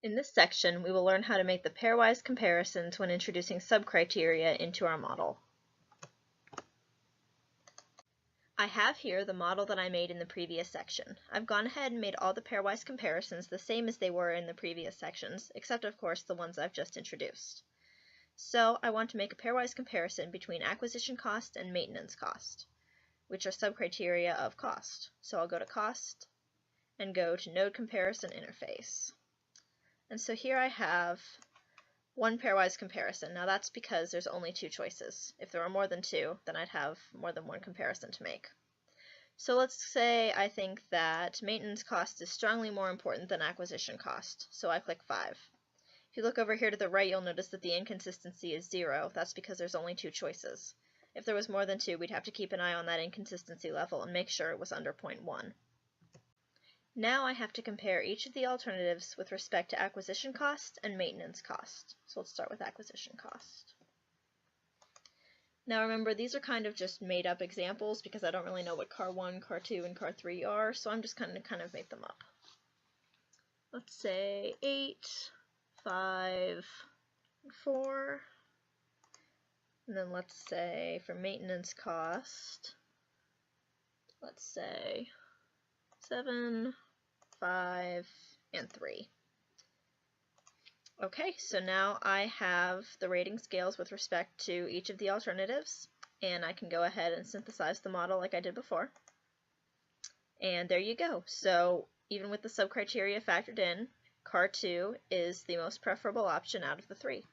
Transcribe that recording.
In this section, we will learn how to make the pairwise comparisons when introducing subcriteria into our model. I have here the model that I made in the previous section. I've gone ahead and made all the pairwise comparisons the same as they were in the previous sections, except of course the ones I've just introduced. So I want to make a pairwise comparison between acquisition cost and maintenance cost, which are subcriteria of cost. So I'll go to cost and go to node comparison interface. And so here I have one pairwise comparison. Now that's because there's only two choices. If there were more than two, then I'd have more than one comparison to make. So let's say I think that maintenance cost is strongly more important than acquisition cost. So I click 5. If you look over here to the right, you'll notice that the inconsistency is 0. That's because there's only two choices. If there was more than two, we'd have to keep an eye on that inconsistency level and make sure it was under 0.1. Now I have to compare each of the alternatives with respect to acquisition cost and maintenance cost. So let's start with acquisition cost. Now remember, these are kind of just made up examples because I don't really know what car 1, car 2, and car 3 are, so I'm just kind of made them up. Let's say 8, 5, 4, and then let's say for maintenance cost, let's say 7, 5, and 3. Okay, so now I have the rating scales with respect to each of the alternatives, and I can go ahead and synthesize the model like I did before. And there you go. So even with the subcriteria factored in, car 2 is the most preferable option out of the 3.